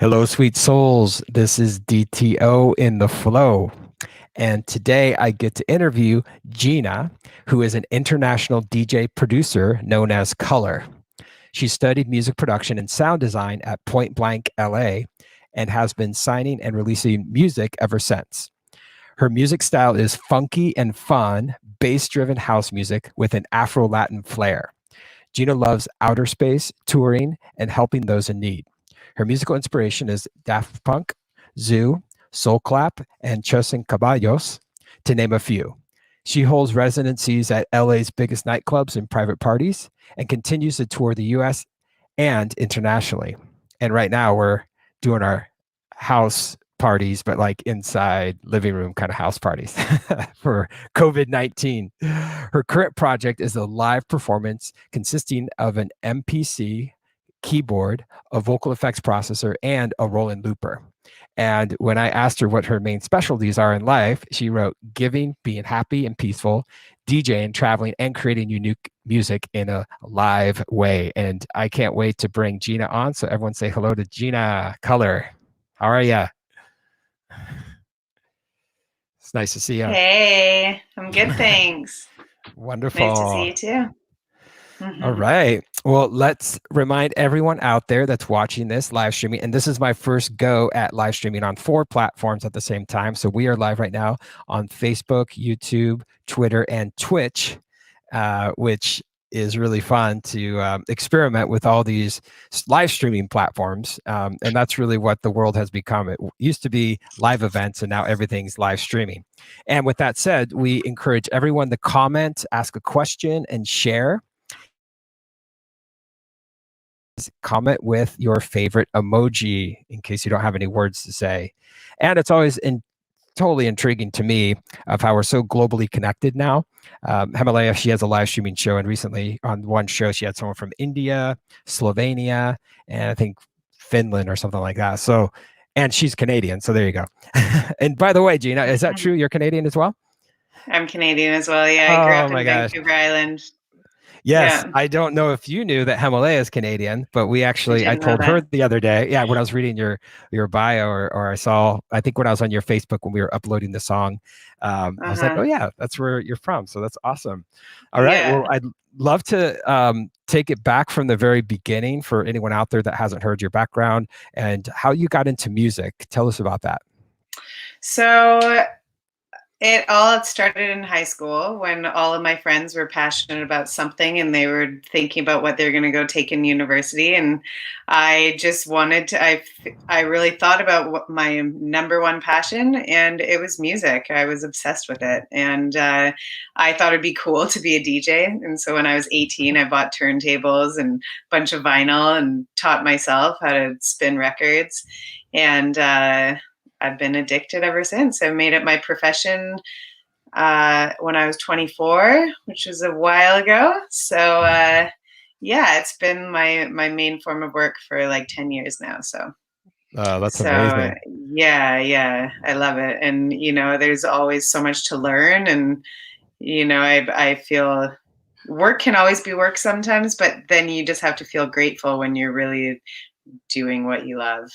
Hello, sweet souls. This is DTO in the flow. And today I get to interview Gina, who is an international DJ producer known as Color. She studied music production and sound design at Point Blank, LA, and has been signing and releasing music ever since. Her music style is funky and fun, bass driven house music with an Afro Latin flair. Gina loves outer space, touring, and helping those in need. Her musical inspiration is Daft Punk, Zoo, Soul Clap, and Chosin Caballos, to name a few. She holds residencies at LA's biggest nightclubs and private parties and continues to tour the US and internationally. And right now we're doing our house parties, but like inside living room kind of house parties for COVID-19. Her current project is a live performance consisting of an MPC keyboard, a vocal effects processor, and a Roland looper. And when I asked her what her main specialties are in life, she wrote giving, being happy and peaceful, DJing, traveling, and creating unique music in a live way. And I can't wait to bring Gina on. So everyone say hello to Gina Color. How are you? It's nice to see you. Hey, I'm good, thanks. Wonderful. Nice to see you too. All right. Well, let's remind everyone out there that's watching this live streaming. And this is my first go at live streaming on 4 platforms at the same time. So we are live right now on Facebook, YouTube, Twitter, and Twitch, which is really fun to experiment with all these live streaming platforms. And that's really what the world has become. It used to be live events, and now everything's live streaming. And with that said, we encourage everyone to comment, ask a question, and share. Comment with your favorite emoji in case you don't have any words to say. And it's always totally intriguing to me of how we're so globally connected now. Himalaya, she has a live streaming show, and recently on one show she had someone from India, Slovenia, and I think Finland or something like that. So, and she's Canadian, so there you go. And by the way, Gina, is that true? You're Canadian as well? I'm Canadian as well. Yeah, I grew up in Vancouver Island. Yes, yeah. I don't know if you knew that Himalaya is Canadian, but I told her the other day, when I was reading your bio, or I think when I was on your Facebook when we were uploading the song, I was like, oh yeah, that's where you're from. So that's awesome. All right. Yeah. Well, I'd love to take it back from the very beginning for anyone out there that hasn't heard your background and how you got into music. Tell us about that. So it all started in high school when all of my friends were passionate about something and they were thinking about what they're going to go take in university. And I just wanted to, I really thought about what my number one passion, and it was music. I was obsessed with it. And I thought it'd be cool to be a DJ. And so when I was 18, I bought turntables and a bunch of vinyl and taught myself how to spin records. And I've been addicted ever since. I made it my profession when I was 24, which was a while ago. So it's been my main form of work for like 10 years now. So that's amazing. Yeah, I love it. And there's always so much to learn, and I feel work can always be work sometimes, but then you just have to feel grateful when you're really doing what you love.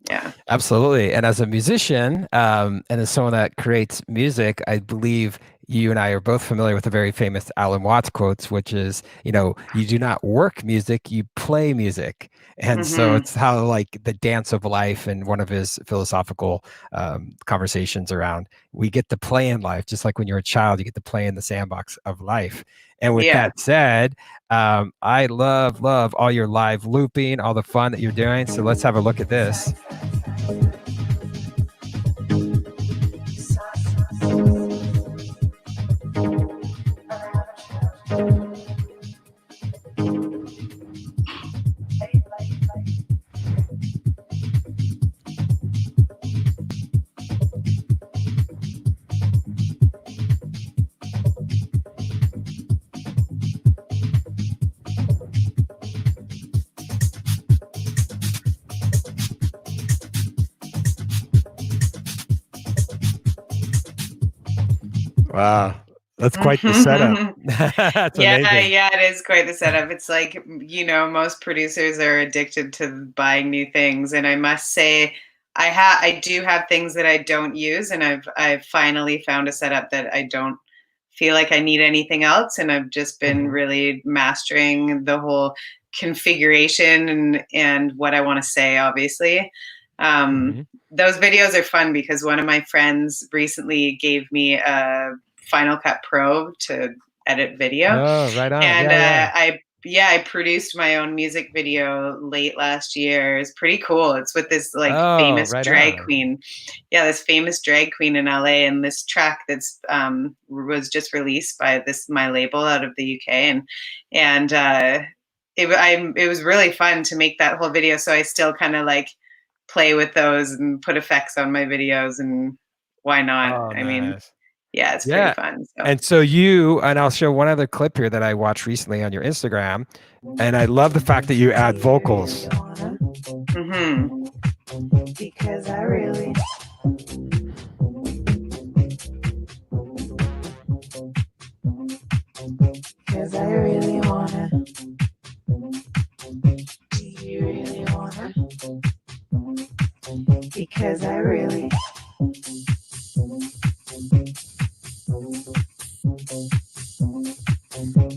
Yeah, absolutely. And as a musician, and as someone that creates music, I believe you and I are both familiar with the very famous Alan Watts quotes, which is, you do not work music, you play music. And so it's how like the dance of life, and one of his philosophical conversations around, we get to play in life, just like when you're a child, you get to play in the sandbox of life. And with that said, I love all your live looping, all the fun that you're doing. So let's have a look at this. Wow. That's quite the setup. That's Yeah, amazing. yeah, it is quite the setup. It's like, most producers are addicted to buying new things, and I must say, I do have things that I don't use, and I've finally found a setup that I don't feel like I need anything else, and I've just been Mhm, really mastering the whole configuration and what I want to say, obviously. Um, mhm. those videos are fun because one of my friends recently gave me a Final Cut Pro to edit video, Oh, right on. and Yeah, yeah. I produced my own music video late last year. It's pretty cool. It's with this like Oh, famous right drag on. queen. Yeah, this famous drag queen in LA, and this track that's was just released by this my label out of the UK, and it was really fun to make that whole video. So I still kind of like play with those and put effects on my videos, and why not? Oh, I mean, nice. yeah, it's pretty Yeah. fun. So. And so you, and I'll show one other clip here that I watched recently on your Instagram. And I love the fact that you add vocals. Hmm. Because I really, because I really wanna. Do you really wanna? Because I really,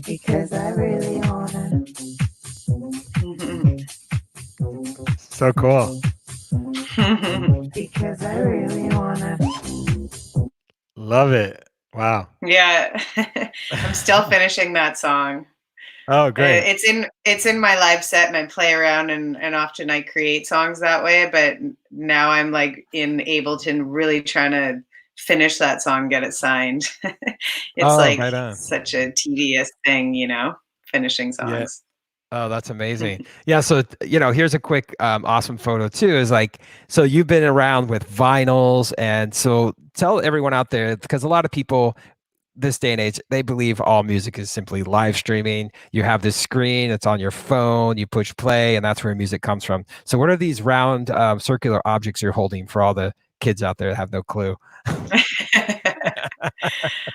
because I really wanna. So cool. Because I really wanna. Love it. Wow. Yeah, I'm still finishing that song. Oh, great. It's in my live set, and I play around, and often I create songs that way. But now I'm like in Ableton, really trying to finish that song, get it signed. It's Oh, like right on. such a tedious thing, finishing Yeah. songs. Oh, that's amazing. Yeah. So, here's a quick, awesome photo too. Is like, so you've been around with vinyls. And so tell everyone out there, because a lot of people this day and age, they believe all music is simply live streaming. You have this screen, it's on your phone, you push play, and that's where music comes from. So, what are these round, circular objects you're holding for all the kids out there that have no clue?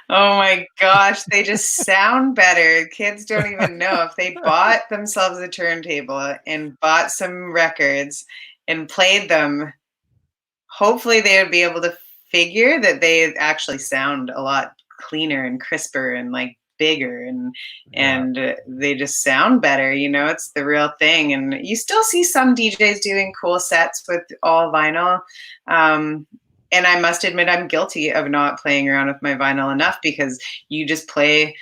Oh my gosh, they just sound better. Kids don't even know. If they bought themselves a turntable and bought some records and played them, hopefully they would be able to figure that they actually sound a lot cleaner and crisper and like bigger, and Yeah. they just sound better. It's the real thing. And you still see some DJs doing cool sets with all vinyl. um, and I must admit, I'm guilty of not playing around with my vinyl enough, because you just play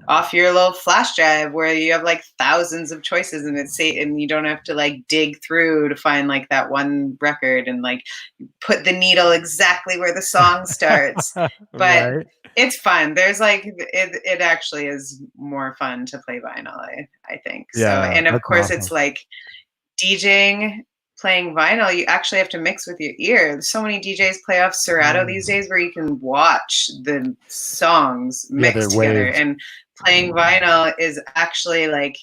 off your little flash drive where you have like thousands of choices, and you don't have to like dig through to find like that one record and like put the needle exactly where the song starts. But Right. it's fun. There's like it actually is more fun to play vinyl, I think. So, Yeah. and of That's course awesome. it's like DJing, playing vinyl, you actually have to mix with your ear. So many DJs play off Serato these Mm. days where you can watch the songs Yeah. They're mixed together. waves. And playing vinyl is actually like,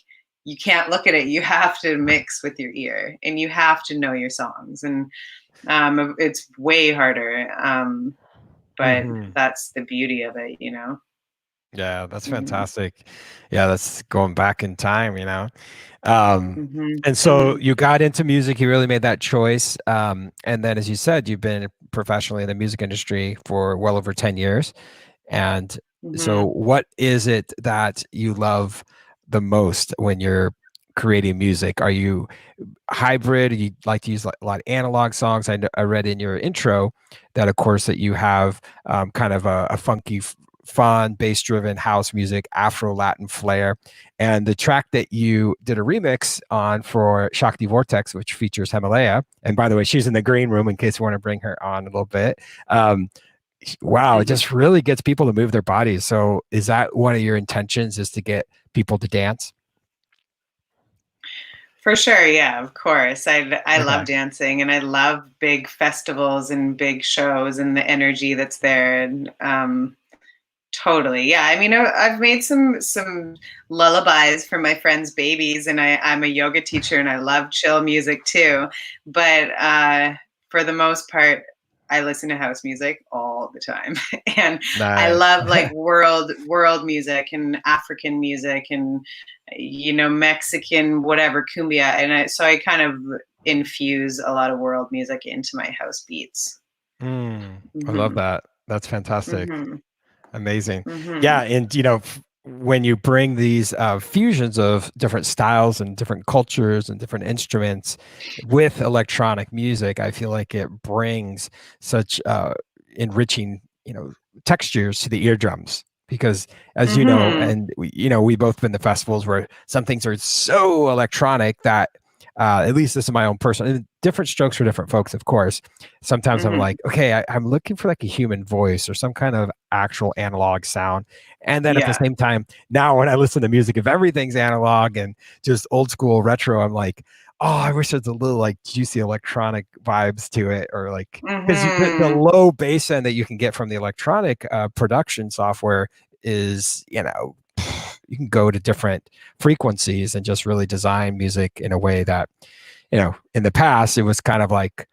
you can't look at it. You have to mix with your ear, and you have to know your songs. And it's way harder. But Hmm. that's the beauty of it. Yeah, that's Hmm. fantastic. Yeah, that's going back in time. Um, Hmm. and so you got into music, you really made that choice. And then, as you said, you've been professionally in the music industry for well over 10 years. And so, Hmm. what is it that you love the most when you're creating music? Are you hybrid? You like to use a lot of analog songs. I read in your intro that, of course, that you have kind of a funky, fun, bass-driven house music, Afro Latin flair, and the track that you did a remix on for Shakti Vortex, which features Himalaya. And by the way, she's in the green room in case you want to bring her on a little bit. Wow, it just really gets people to move their bodies. So, is that one of your intentions? Is to get people to dance? For sure, yeah, of course. I Okay. love dancing, and I love big festivals and big shows and the energy that's there. And totally, yeah. I mean, I've made some lullabies for my friends' babies, and I'm a yoga teacher, and I love chill music too. But for the most part, I listen to house music all all the time. And I Nice. love like world music and African music and Mexican whatever cumbia, and so I kind of infuse a lot of world music into my house beats. I love Hmm. that. That's fantastic. Hmm. Amazing. Hmm. Yeah. And, when you bring these fusions of different styles and different cultures and different instruments with electronic music, I feel like it brings such enriching, textures to the eardrums. Because as you know, Hmm. and we both been to festivals where some things are so electronic that at least this is my own personal, different strokes for different folks, of course. Sometimes I'm Hmm. like, okay, I'm looking for like a human voice or some kind of actual analog sound. And then at the Yeah. same time, now when I listen to music, if everything's analog and just old school retro, I'm like, oh, I wish there's a little like juicy electronic vibes to it, or like because the Hmm. low bass end that you can get from the electronic production software is, you can go to different frequencies and just really design music in a way that, in the past, it was kind of like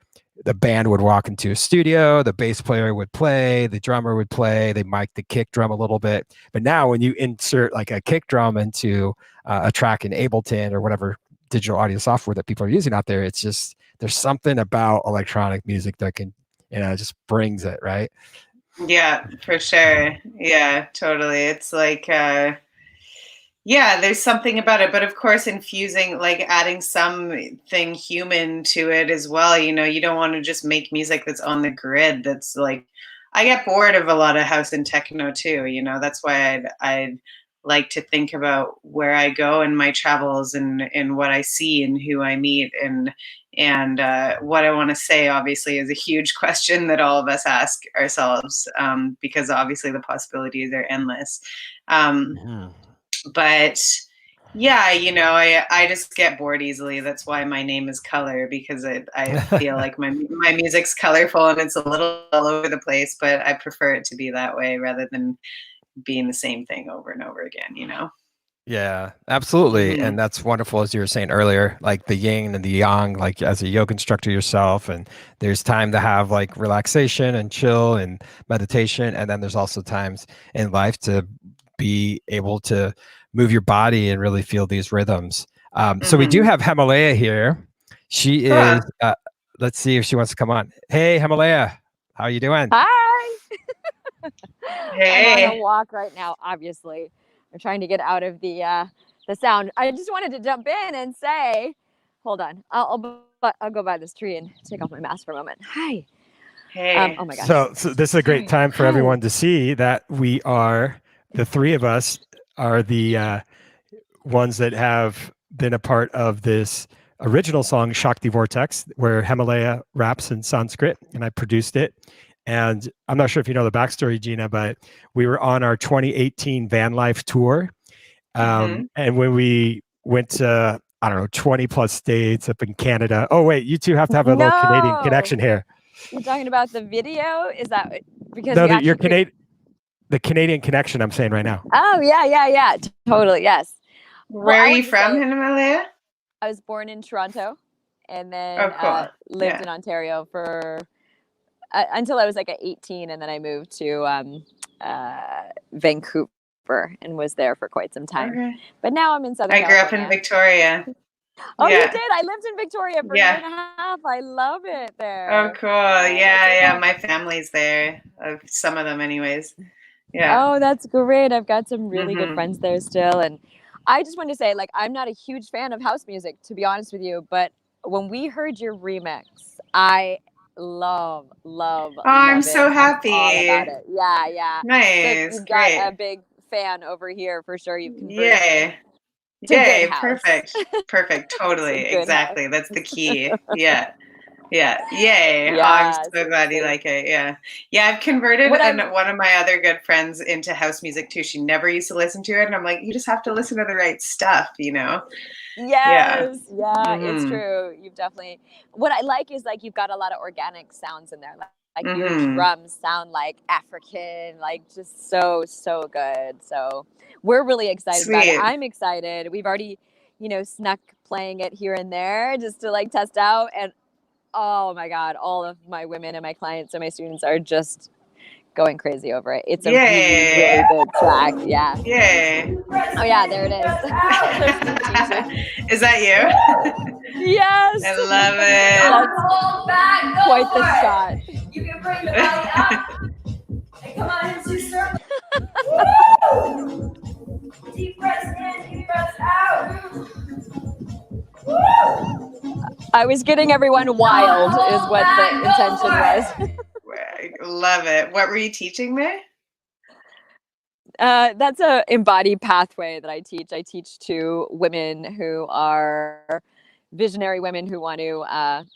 the band would walk into a studio, the bass player would play, the drummer would play, they mic the kick drum a little bit. But now when you insert like a kick drum into a track in Ableton or whatever digital audio software that people are using out there, it's just, there's something about electronic music that can, just brings it, right? Yeah, for sure. Yeah, totally. It's like yeah, there's something about it, but of course infusing, like adding something human to it as well. You don't want to just make music that's on the grid. That's like, I get bored of a lot of house and techno too. That's why I'd like to think about where I go in my travels and what I see and who I meet and what I want to say. Obviously, is a huge question that all of us ask ourselves, because obviously the possibilities are endless. Um, Mhm. but yeah, I just get bored easily. That's why my name is Color, because I feel like my music's colorful and it's a little all over the place, but I prefer it to be that way rather than being the same thing over and over again. Yeah, absolutely. Hmm. And that's wonderful, as you were saying earlier, like the yin and the yang, like as a yoga instructor yourself. And there's time to have like relaxation and chill and meditation. And then there's also times in life to be able to move your body and really feel these rhythms. So we do Hmm. have Himalaya here. She is, Cool. let's see if she wants to come on. Hey, Himalaya, how are you doing? Hi. I'm on a Hey. walk right now, obviously. I'm trying to get out of the sound. I just wanted to jump in and say, hold on. I'll go by this tree and take off my mask for a moment. Hi. Hey. Oh my gosh. So this is a great Sorry. time for Hi. everyone to see that we are, the three of us are the ones that have been a part of this original song Shakti Vortex, where Himalaya raps in Sanskrit, and I produced it. And I'm not sure if you know the backstory, Gina, but we were on our 2018 van life tour. Hmm. And when we went to, I don't know, 20 plus states up in Canada. Oh, wait, you two have to have a little Canadian No. connection here. You're talking about the video? Is that because No, we your actually Canadian, the Canadian connection I'm saying right now. Oh, yeah. Totally. Yes. Well, Where are I you wanted to from, say Himalaya? I was born in Toronto and Oh, then cool. lived Yeah. in Ontario for until I was like at 18, and then I moved to Vancouver and was there for quite some time. Okay. But now I'm in Southern I grew up in California. Victoria. Oh, you Yeah. did? I lived in Victoria for a year Yeah. and a half. I love it Oh, there. cool. Oh, that's so Yeah. fun. My family's there. Some of them, anyways. Yeah. Oh, that's great. I've got some really good Hmm. friends there still. And I just wanted to say, like, I'm not a huge fan of house music, to be honest with you. But when we heard your remix, I Oh, I'm love it. so I'm all about happy. it. Yeah. So Nice. you've got a Great. big fan over here for sure. You've converted me Yay. to good Yay. house. Perfect. Perfect. To Totally. good house. Exactly. That's the key. Yeah. Yeah. Yay. Oh, I'm Yeah, so glad you seriously. like it. Yeah. Yeah. I've converted What I'm one of my other good friends into house music too. She never used to listen to it. And I'm like, you just have to listen to the right stuff. Yeah. Yeah, it's Hmm. true. You've definitely. What I like is like you've got a lot of organic sounds in there. Like your Hmm. drums sound like African, like just so good. So we're really excited about it. Sweet. I'm excited. We've already, snuck playing it here and there just to like test out. And oh my God, all of my women and my clients and my students are just going crazy over it. It's a Yay. really good track. Yeah. Yay. Oh yeah, there it is. There's the teacher. Is that you? Yes. I love That's quite the shot. You can bring the body up. And come on into circle. Deep breaths in, deep breaths out. I was getting everyone wild is what the intention was. Love it. What were you teaching me? That's a embodied pathway that I teach. I teach to women who are visionary women who want to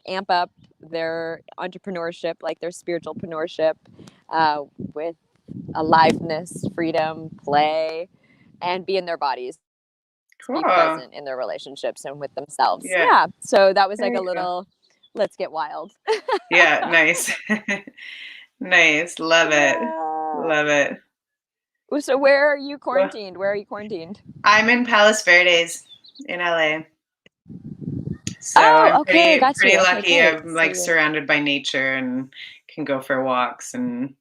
amp up their entrepreneurship, like their spiritual entrepreneurship, with aliveness, freedom, play, and be in their bodies. Cool. Be present in their relationships and with themselves. Yeah. Yeah. So that was like Very a little, let's get wild. Yeah, nice. Nice. Love it. Love it. So where are you quarantined? Where are you quarantined? I'm in Palos Verdes in LA. So Oh, I'm okay, got pretty you. Okay, lucky. great. I'm like surrounded by nature and can go for walks and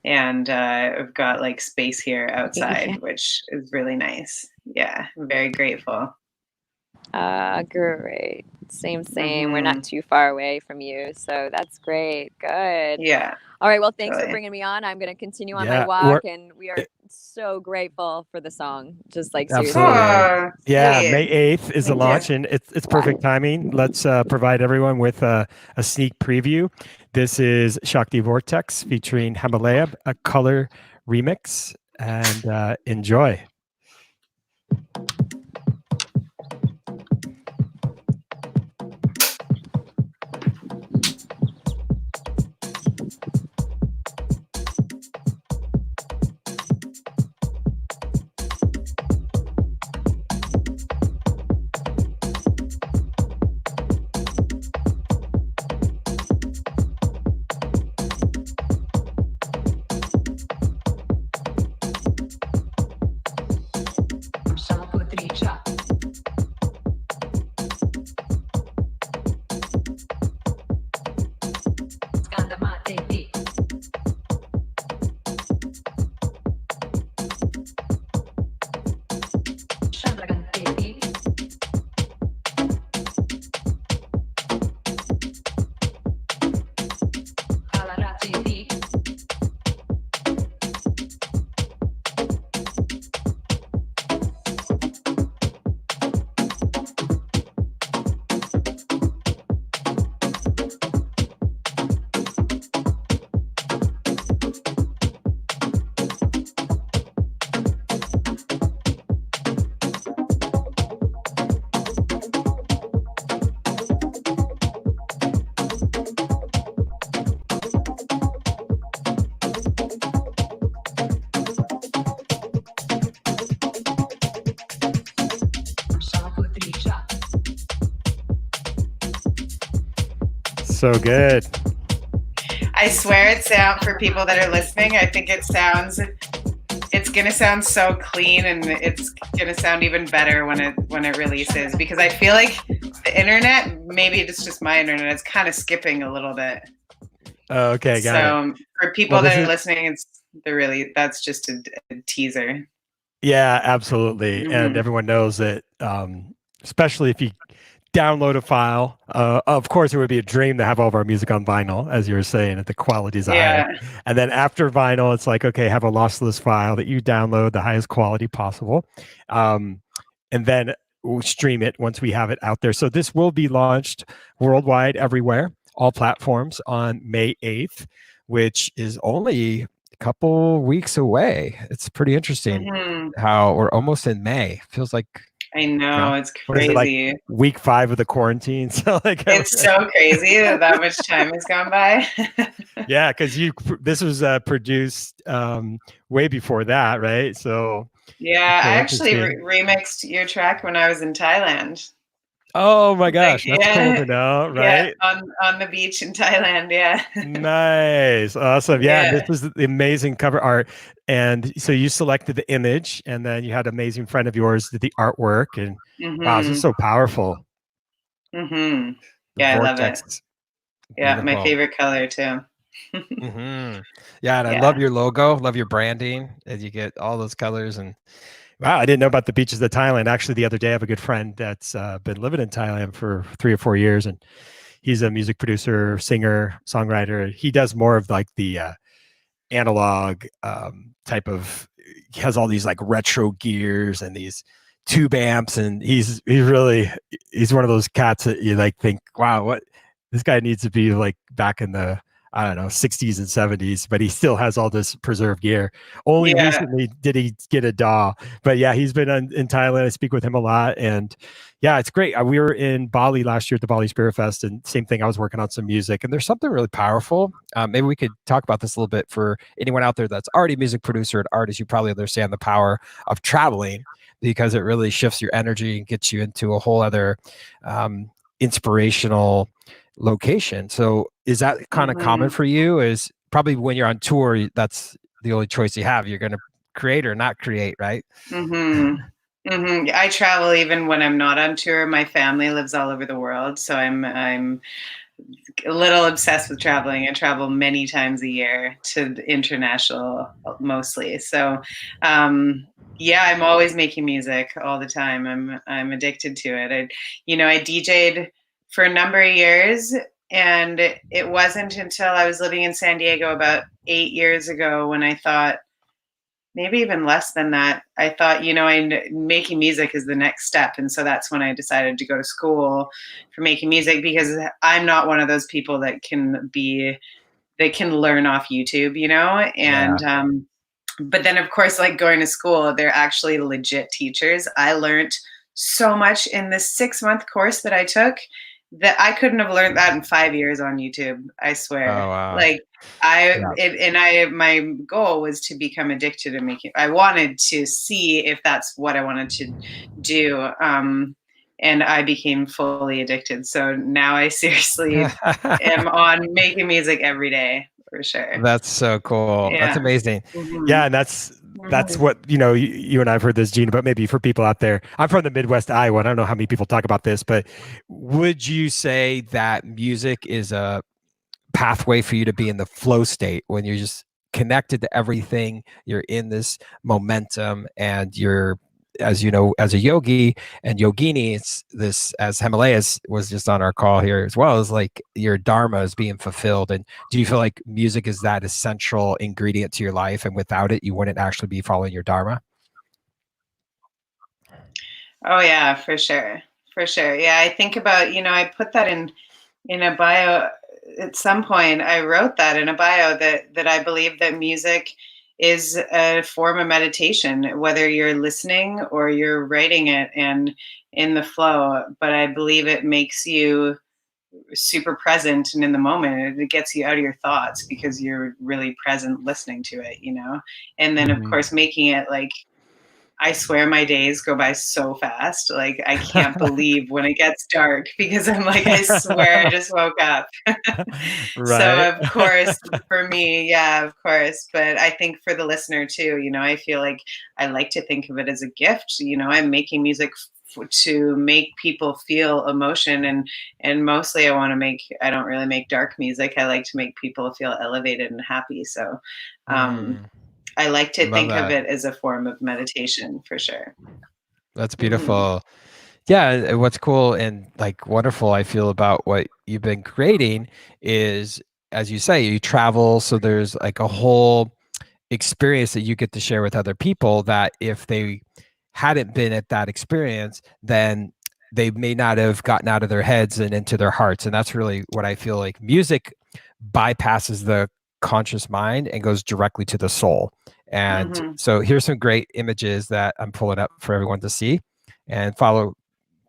I've got like space here outside, which is really nice. Yeah, I'm very grateful. Great. Same. We're not too far away from you, so that's great. Good. Yeah. All right. Well, thanks for Really. bringing me on. I'm going to continue on Yeah, my walk, and we are so grateful for the song. Just like seriously. Absolutely. Oh, Yeah, sweet. May 8th is the Thank you. launch, and it's perfect timing. Let's provide everyone with a sneak preview. This is Shakti Vortex featuring Himalaya, a color remix, and enjoy. So good. I swear it sounds, for people that are listening, I think it's going to sound so clean, and it's going to sound even better when it releases, because I feel like the internet, maybe it's just my internet, it's kind of skipping a little bit. Okay, got it. So for people that are listening, that's just a teaser. Yeah, absolutely. And everyone knows that, especially if you download a file, of course, it would be a dream to have all of our music on vinyl, as you were saying, that the quality's high. And then after vinyl, it's like, okay, have a lossless file that you download the highest quality possible. And then we'll stream it once we have it out there. So this will be launched worldwide, everywhere, all platforms on May 8th, which is only a couple weeks away. It's pretty interesting how we're almost in May. Feels like, I know, it's crazy. What is it, like week 5 of the quarantine? So like, it's so crazy that much time has gone by. Yeah, because this was produced way before that, right? So yeah, I actually remixed your track when I was in Thailand. Oh my gosh, that's cool to know, right? Yeah, on the beach in Thailand, yeah. Nice, awesome. Yeah, this was the amazing cover art. And so you selected the image, and then you had an amazing friend of yours did the artwork, and wow, this is so powerful. Yeah, I love it. Yeah, my favorite color too. Yeah, and I Yeah. love your logo, love your branding, as you get all those colors. And wow, I didn't know about the beaches of Thailand. Actually, the other day, I have a good friend that's been living in Thailand for 3 or 4 years, and he's a music producer, singer, songwriter. He does more of like the analog type of. He has all these like retro gears and these tube amps, and he's one of those cats that you like think, wow, what this guy needs to be like back in the, I don't know, 60s and 70s, but he still has all this preserved gear. Only Yeah. recently did he get a DAW, but yeah, he's been in Thailand. I speak with him a lot, and yeah, it's great. We were in Bali last year at the Bali Spirit Fest, and same thing. I was working on some music, and there's something really powerful. Maybe we could talk about this a little bit for anyone out there that's already a music producer and artist. You probably understand the power of traveling, because it really shifts your energy and gets you into a whole other inspirational location. So is that kind of common for you? Is probably when you're on tour, that's the only choice you have. You're going to create or not create, right? I travel even when I'm not on tour. My family lives all over the world, so I'm a little obsessed with traveling. I travel many times a year to international mostly. So yeah, I'm always making music all the time. I'm addicted to it. I DJ'd for a number of years, and it wasn't until I was living in San Diego about 8 years ago when I thought, maybe even less than that, I thought, making music is the next step. And so that's when I decided to go to school for making music, because I'm not one of those people that can learn off YouTube, and but then of course, like going to school, they're actually legit teachers. I learned so much in this 6-month course that I took that I couldn't have learned that in 5 years on YouTube. I swear. Oh, wow. Like my goal was to become addicted to making. I wanted to see if that's what I wanted to do. And I became fully addicted. So now I seriously am on making music every day. For sure. That's so cool. Yeah. That's amazing. Yeah, and that's what you and I've heard this, Gina, but maybe for people out there, I'm from the Midwest, Iowa, and I don't know how many people talk about this, but would you say that music is a pathway for you to be in the flow state when you're just connected to everything, you're in this momentum, and you're, as you know, as a yogi and yogini, it's this, as Himalayas was just on our call here as well, is like your dharma is being fulfilled. And do you feel like music is that essential ingredient to your life, and without it you wouldn't actually be following your dharma? Oh yeah, for sure. Yeah, I think about, I put that in a bio at some point. I wrote that in a bio that I believe that music is a form of meditation, whether you're listening or you're writing it and in the flow. But I believe it makes you super present and in the moment. It gets you out of your thoughts because you're really present listening to it, And then of course making it like, I swear my days go by so fast. Like I can't believe when it gets dark, because I'm like, I swear I just woke up. Right. So of course, for me, yeah, of course. But I think for the listener too, I feel like I like to think of it as a gift. I'm making music to make people feel emotion, and mostly I don't really make dark music. I like to make people feel elevated and happy. So I like to think of it as a form of meditation, for sure. That's beautiful. Yeah, what's cool and like wonderful I feel about what you've been creating is, as you say, you travel, so there's like a whole experience that you get to share with other people that if they hadn't been at that experience, then they may not have gotten out of their heads and into their hearts. And that's really what I feel like. Music bypasses the conscious mind and goes directly to the soul. And so here's some great images that I'm pulling up for everyone to see, and follow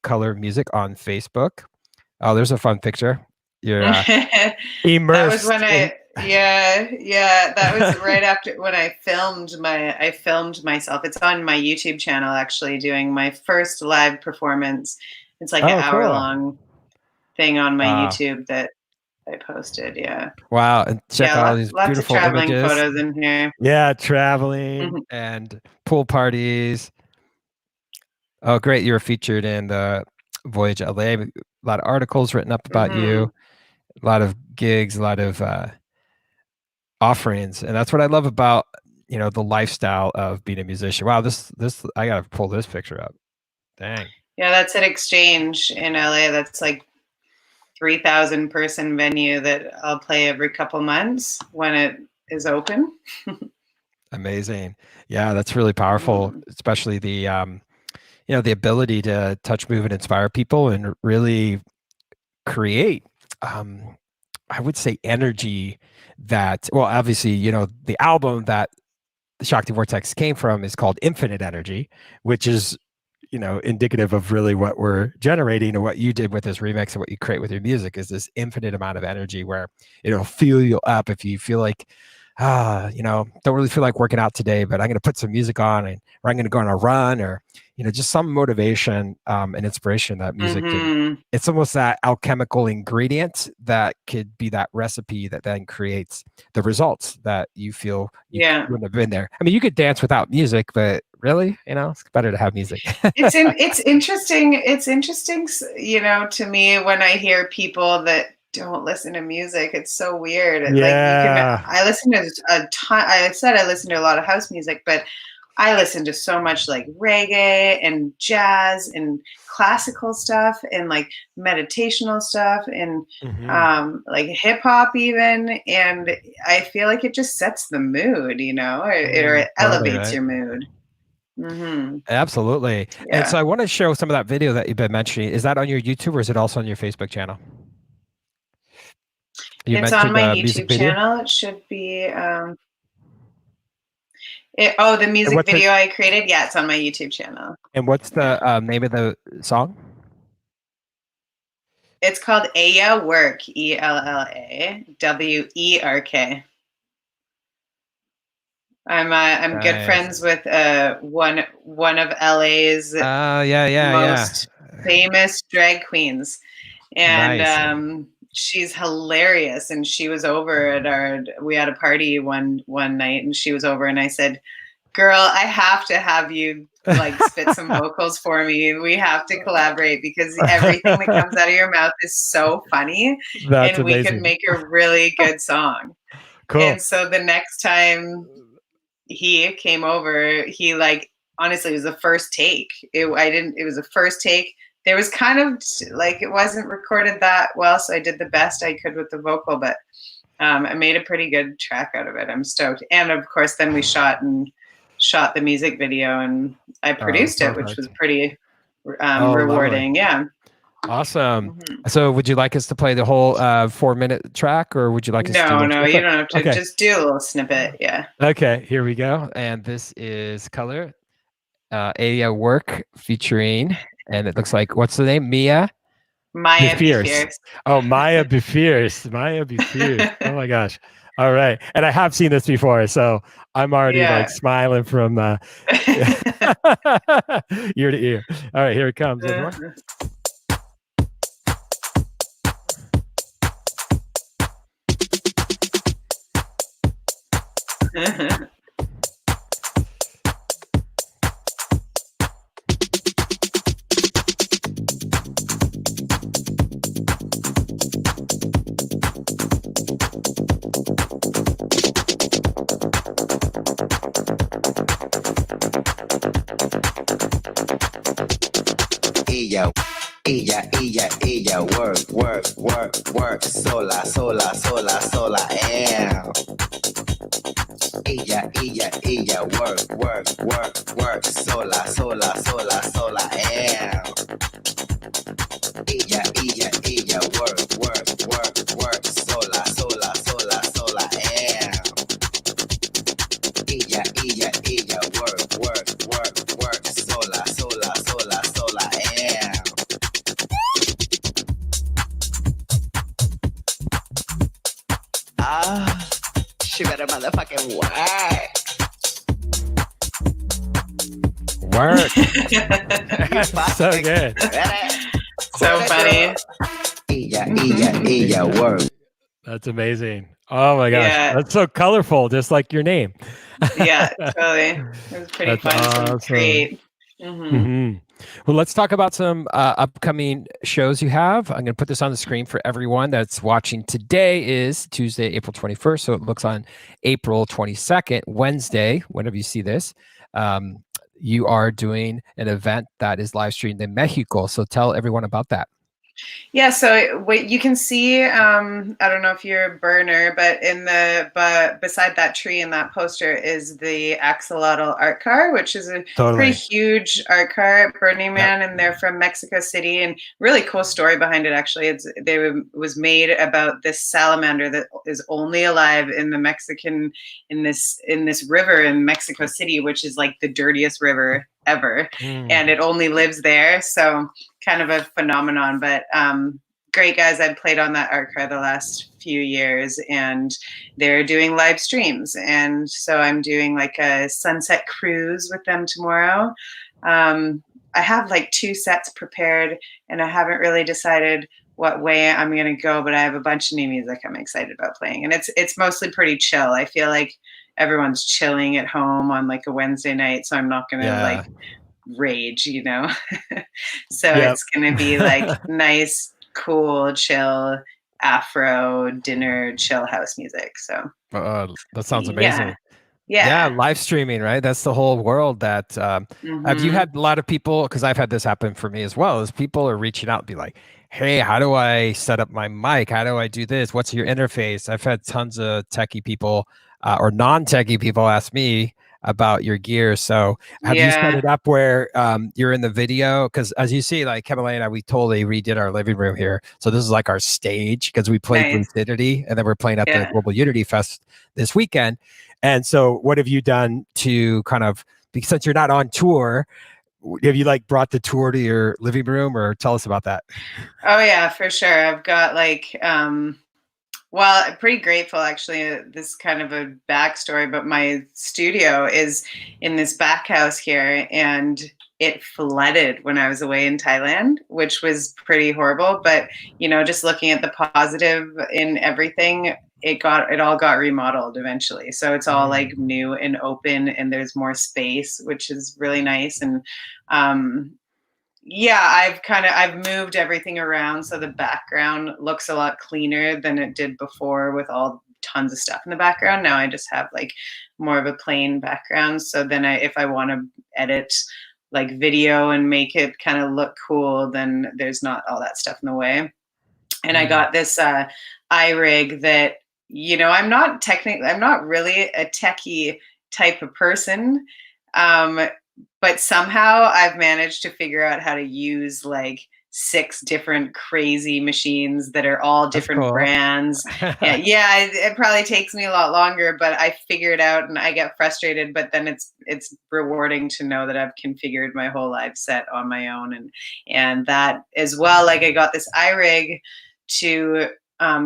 Color Music on Facebook. Oh, there's a fun picture. You're immersed. That was when that was right after when I filmed myself. It's on my YouTube channel, actually, doing my first live performance. It's like an hour-long thing on my YouTube that I posted. Yeah. Wow. And check out all these lots beautiful of traveling images. photos in here. Yeah, traveling and pool parties. Oh, great. You were featured in the Voyage LA. A lot of articles written up about you. A lot of gigs, a lot of offerings, and that's what I love about the lifestyle of being a musician. Wow, this I gotta pull this picture up. Dang. Yeah, that's at Exchange in LA. That's like 3,000 person venue that I'll play every couple months when it is open. Amazing. Yeah, that's really powerful, especially the the ability to touch, move, and inspire people and really create I would say energy that, well, obviously, the album that the Shakti Vortex came from is called Infinite Energy, which is indicative of really what we're generating, and what you did with this remix and what you create with your music is this infinite amount of energy where it'll fuel you up if you feel like, don't really feel like working out today, but I'm going to put some music on, or I'm going to go on a run, or, just some motivation and inspiration that music can. It's almost that alchemical ingredient that could be that recipe that then creates the results that you feel you wouldn't have been there. I mean, you could dance without music, but really, it's better to have music. It's interesting. It's interesting, to me when I hear people that don't listen to music. It's so weird. Yeah. I listen to a ton. I said I listen to a lot of house music, but I listen to so much like reggae and jazz and classical stuff and like meditational stuff and like hip hop even. And I feel like it just sets the mood, or it elevates your mood. Absolutely. Yeah. And so I want to show some of that video that you've been mentioning. Is that on your YouTube, or is it also on your Facebook channel? It's on my YouTube channel. It should be. The music video I created. Yeah, it's on my YouTube channel. And what's the name of the song? It's called Ella Work. ELLAWERK. I'm good friends with one of LA's most famous drag queens, and she's hilarious. And she was over at we had a party one night, and she was over, and I said, "Girl, I have to have you like spit some vocals for me. We have to collaborate because everything that comes out of your mouth is so funny, and we could make a really good song." Cool. And so the next time he came over, he honestly, it was the first take. It was the first take. There was kind of like, it wasn't recorded that well, so I did the best I could with the vocal, but I made a pretty good track out of it. I'm stoked. And of course, then we shot the music video, and I produced it, which was pretty rewarding. Lovely. Yeah. Awesome. So would you like us to play the whole 4-minute track, or would you like us to? No, you don't have to. Okay. Just do a little snippet. Yeah. Okay, here we go. And this is Color, Ella Work featuring, and it looks like, what's the name? Maya Be Fierce. Oh, Maya Be Fierce. Maya Be Fierce. Oh my gosh. All right. And I have seen this before, so I'm already like smiling from ear to ear. All right, here it comes. Ella, work, sola, am. Ella, work, sola, am. Ella, work, sola, am. Ella, work, sola, am. She better motherfucking work. So good. So funny. Ella, work. That's amazing. Oh my gosh. Yeah. That's so colorful, just like your name. Yeah, totally. It was pretty fun to create. Well, let's talk about some upcoming shows you have. I'm going to put this on the screen for everyone that's watching. Today is Tuesday, April 21st. So it looks on April 22nd, Wednesday, whenever you see this. You are doing an event that is live streamed in Mexico. So tell everyone about that. Yeah, so what you can see, I don't know if you're a burner, but beside that tree in that poster is the Axolotl art car, which is a pretty huge art car at Burning Man, and they're from Mexico City. And really cool story behind it. Actually, was made about this salamander that is only alive in the Mexican in this river in Mexico City, which is like the dirtiest river ever, and it only lives there. So kind of a phenomenon, but great guys. I've played on that art car the last few years, and they're doing live streams, and so I'm doing like a sunset cruise with them tomorrow. I have like 2 sets prepared, and I haven't really decided what way I'm going to go, but I have a bunch of new music I'm excited about playing, and it's mostly pretty chill. I feel like everyone's chilling at home on like a Wednesday night, so I'm not going to like rage, you know. So it's going to be like nice, cool, chill Afro dinner, chill house music. So that sounds amazing. Yeah, live streaming, right? That's the whole world. That have you had a lot of people? Because I've had this happen for me as well. As people are reaching out and be like, "Hey, how do I set up my mic? How do I do this? What's your interface?" I've had tons of techie people or non-techie people ask me about your gear. So have you set it up where you're in the video? Because as you see, like Kevin and I, we totally redid our living room here. So this is like our stage, because we played Lucidity, and then we're playing at the Global Unity Fest this weekend. And so what have you done to kind of, because since you're not on tour, have you like brought the tour to your living room, or tell us about that? Oh yeah, for sure. I've got like, well, I'm pretty grateful actually. This is kind of a backstory, but my studio is in this back house here, and it flooded when I was away in Thailand, which was pretty horrible. But, you know, just looking at the positive in everything, it all got remodeled eventually. So it's all like new and open, and there's more space, which is really nice. And I've moved everything around, so the background looks a lot cleaner than it did before with all tons of stuff in the background. Now I just have like more of a plain background. So then if I want to edit like video and make it kind of look cool, then there's not all that stuff in the way. And I got this iRig that, you know, I'm not really a techie type of person. But somehow I've managed to figure out how to use like 6 different crazy machines that are all different brands. It probably takes me a lot longer, but I figure it out, and I get frustrated, but then it's rewarding to know that I've configured my whole live set on my own. And that as well, like I got this iRig to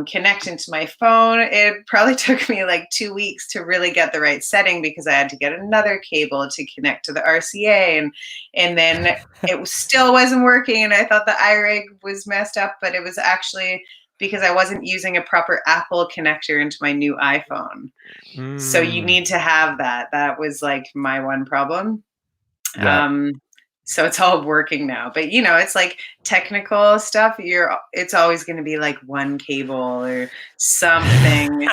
connect into my phone. It probably took me like 2 weeks to really get the right setting, because I had to get another cable to connect to the RCA, and then it still wasn't working, and I thought the iRig was messed up, but it was actually because I wasn't using a proper Apple connector into my new iPhone. So you need to have that. That was like my one problem. So it's all working now, but you know, it's like technical stuff. It's always going to be like one cable or something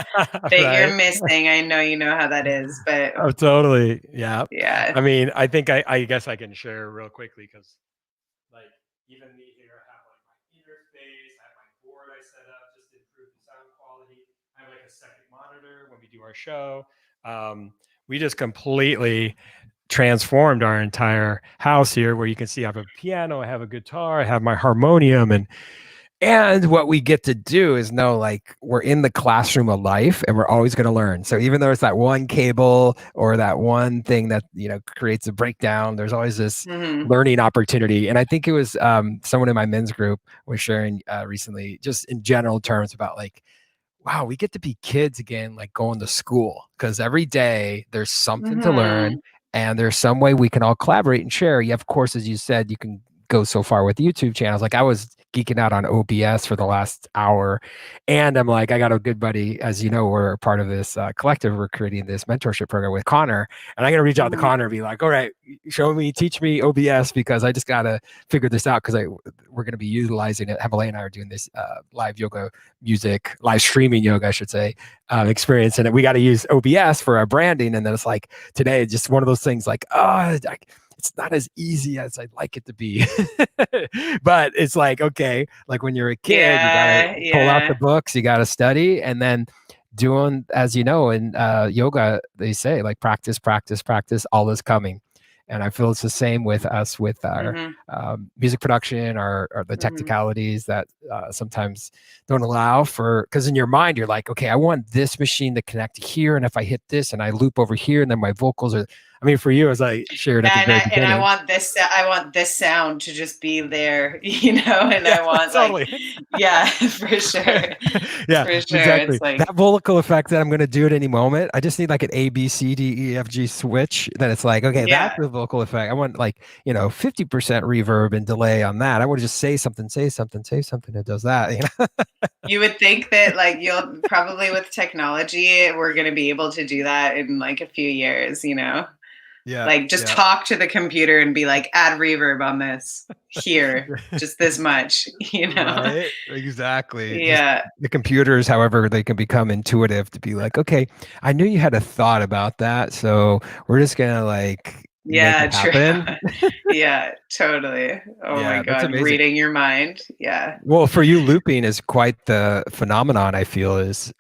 that you're missing. I know, you know how that is, but totally. Yeah. Yeah. I mean, I think I guess I can share real quickly, because like even me here, I have like my interface, I have my board I set up just to improve the sound quality. I have like a second monitor when we do our show. We just completely transformed our entire house here, where you can see I have a piano, I have a guitar, I have my harmonium, and what we get to do is know like we're in the classroom of life, and we're always going to learn. So even though it's that one cable or that one thing that, you know, creates a breakdown, there's always this learning opportunity. And I think it was someone in my men's group was sharing recently, just in general terms, about like, wow, we get to be kids again, like going to school, because every day there's something to learn, and there's some way we can all collaborate and share. You have, of course, as you said, you can go so far with YouTube channels. Like I was geeking out on OBS for the last hour. And I'm like, I got a good buddy, as you know, we're part of this collective. We're creating this mentorship program with Connor. And I'm going to reach out to Connor and be like, all right, teach me OBS, because I just got to figure this out, because we're going to be utilizing it. Himalaya and I are doing this live yoga music, live streaming yoga, I should say, experience. And we got to use OBS for our branding. And then it's like today, just one of those things like, it's not as easy as I'd like it to be. But it's like, okay, like when you're a kid, you gotta pull out the books, you gotta study, and then doing, as you know, in yoga, they say like practice, practice, practice, all is coming. And I feel it's the same with us with our music production, or the technicalities that sometimes don't allow for, because in your mind, you're like, okay, I want this machine to connect here. And if I hit this and I loop over here, and then my vocals are, I mean, for you, as I shared at the very beginning. And I want this sound to just be there, you know, and I want totally. For sure. Yeah, for sure. Exactly. It's like that vocal effect that I'm going to do at any moment. I just need like an A, B, C, D, E, F, G switch. Then it's like, okay, that's the vocal effect. I want like, 50% reverb and delay on that. I want to just say something that does that. You know? You would think that like you'll probably, with technology, we're going to be able to do that in like a few years, you know? Yeah. Like just talk to the computer and be like, add reverb on this here, just this much, you know? Right? Exactly. Yeah. Just the computers, however, they can become intuitive to be like, okay, I knew you had a thought about that, so we're just gonna like make it happen. Yeah, totally. Oh my God, reading your mind. Yeah. Well, for you, looping is quite the phenomenon. I feel is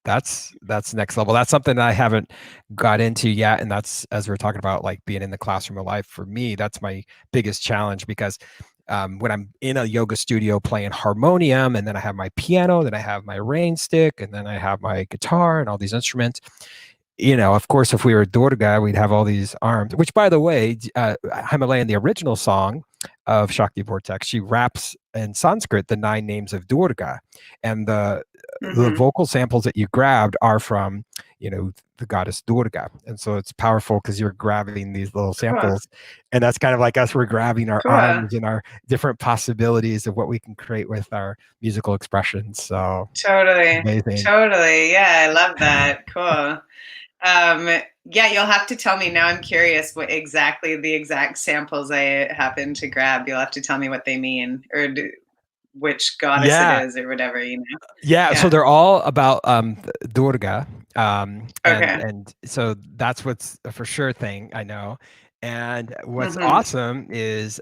that's next level. That's something that I haven't got into yet, and that's, as we're talking about, like being in the classroom of life. For me, that's my biggest challenge, because when I'm in a yoga studio playing harmonium, and then I have my piano, then I have my rain stick, and then I have my guitar and all these instruments. Of course, if we were Durga, we'd have all these arms, which, by the way, Himalayan, the original song of Shakti Vortex, she raps in Sanskrit the 9 names of Durga. And the vocal samples that you grabbed are from, the goddess Durga. And so it's powerful because you're grabbing these little samples. And that's kind of like us, we're grabbing our arms and our different possibilities of what we can create with our musical expressions. So totally. Amazing. Totally. Yeah, I love that. Cool. You'll have to tell me now. I'm curious what exactly the exact samples I happen to grab. You'll have to tell me what they mean, or which goddess it is, or whatever, Yeah, so they're all about Durga. Okay. And so that's what's a for sure thing I know. And what's awesome is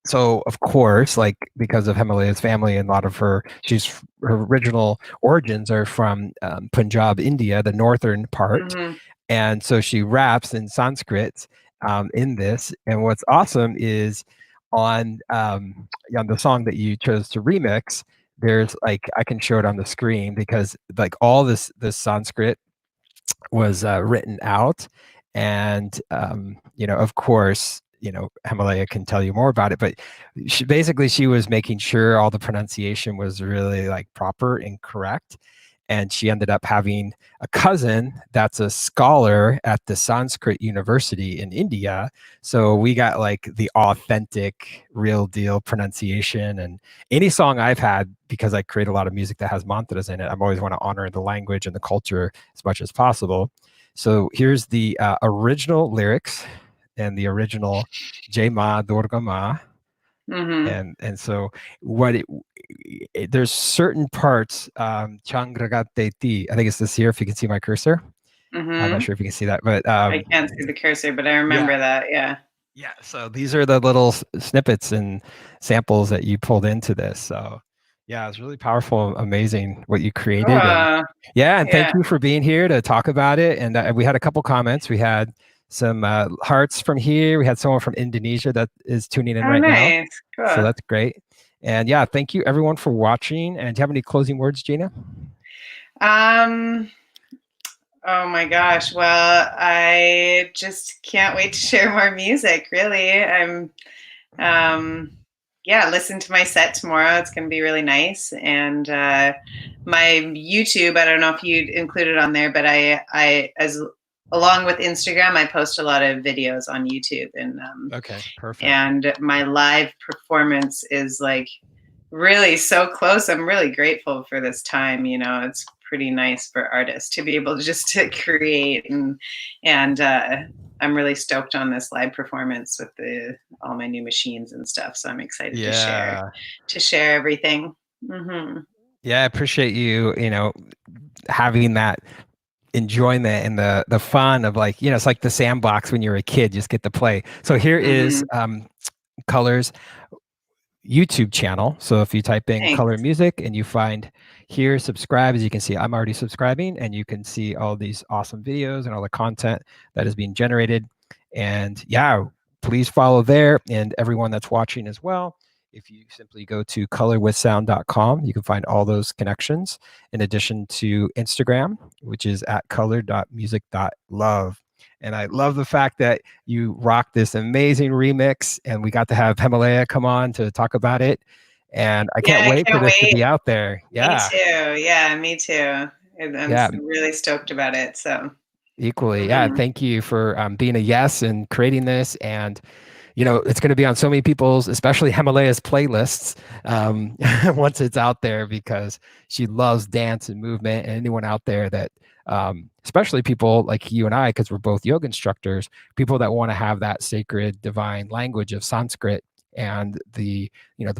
so of course, like because of Himalaya's family and a lot of her original origins are from Punjab, India, the northern part. And so she raps in Sanskrit in this. And what's awesome is on the song that you chose to remix, there's like, I can show it on the screen, because like all this Sanskrit was written out. And of course, Himalaya can tell you more about it, but she was making sure all the pronunciation was really like proper and correct. And she ended up having a cousin that's a scholar at the Sanskrit University in India. So we got like the authentic, real deal pronunciation. And any song I've had, because I create a lot of music that has mantras in it, I always want to honor the language and the culture as much as possible. So here's the original lyrics and the original Jai Ma Durga Ma. And so there's certain parts, Changragate, I think it's this here, if you can see my cursor. I'm not sure if you can see that, but I can't see the cursor, but I remember that. Yeah, so these are the little snippets and samples that you pulled into this. So yeah, it's really powerful, amazing what you created. And thank you for being here to talk about it. And we had a couple comments. We had some hearts from here. We had someone from Indonesia that is tuning in now. Cool. So that's great. And yeah, thank you everyone for watching. And do you have any closing words, Gina? Oh my gosh. Well, I just can't wait to share more music, really. Listen to my set tomorrow. It's going to be really nice. And my YouTube, I don't know if you'd include it on there, but along with Instagram, I post a lot of videos on YouTube. And okay, perfect. And my live performance is like really so close. I'm really grateful for this time. It's pretty nice for artists to be able to just to create, and I'm really stoked on this live performance with all my new machines and stuff. So I'm excited Yeah. to share everything. Hmm. Yeah, I appreciate you, having that enjoyment and the fun of, like, it's like the sandbox when you're a kid, just get to play. So here is Color's YouTube channel. So if you type in Thanks. Color Music and you find here, subscribe, as you can see, I'm already subscribing, and you can see all these awesome videos and all the content that is being generated. And yeah, please follow there, and everyone that's watching as well. If you simply go to colorwithsound.com, you can find all those connections, in addition to Instagram, which is at color.music.love. And I love the fact that you rock this amazing remix, and we got to have Himalaya come on to talk about it. And I can't wait for this to be out there. Yeah. Me too. Yeah, me too. I'm Yeah. really stoked about it. So Equally. Yeah. Thank you for being a yes and creating this. And it's going to be on so many people's, especially Himalaya's playlists, once it's out there, because she loves dance and movement. And anyone out there that, especially people like you and I, because we're both yoga instructors, people that want to have that sacred divine language of Sanskrit and the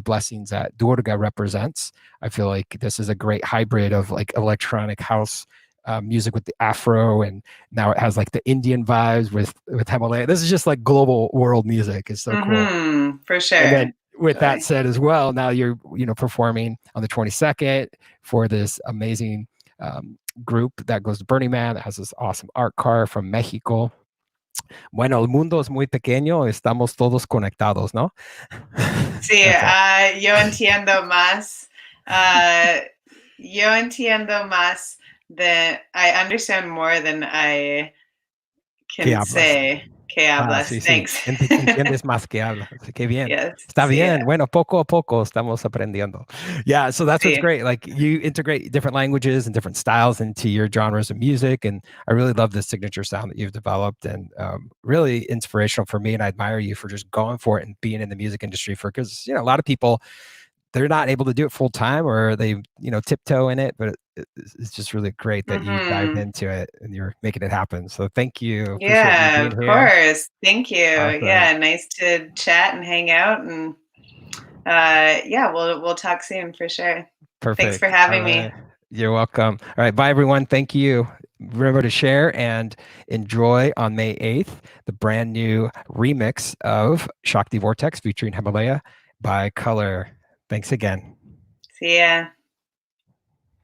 blessings that Durga represents. I feel like this is a great hybrid of like electronic house music with the Afro, and now it has like the Indian vibes with Himalaya. This is just like global world music. It's so cool. For sure. And then with that said as well, now you're performing on the 22nd for this amazing group that goes to Burning Man, that has this awesome art car from Mexico. Bueno, el mundo es muy pequeño, estamos todos conectados, ¿no? Sí, yo entiendo más. Yo entiendo más I understand more than I can say. Que hablas. Sí, Thanks. Sí. Entiendes más que hablas. Qué bien. Yes. Está bien. Bueno, poco a poco estamos aprendiendo. Yeah, so that's what's Sí. great. Like, you integrate different languages and different styles into your genres of music, and I really love the signature sound that you've developed, and really inspirational for me. And I admire you for just going for it and being in the music industry because a lot of people, they're not able to do it full time, or they tiptoe in it, but it's just really great that you dived into it and you're making it happen. So thank you. Yeah, of course. Thank you. Awesome. Yeah, nice to chat and hang out, and yeah, we'll talk soon for sure. Perfect. Thanks for having me. You're welcome. All right, bye everyone. Thank you. Remember to share and enjoy on May 8th the brand new remix of Shakti Vortex featuring Himalaya by Color. Thanks again. See ya.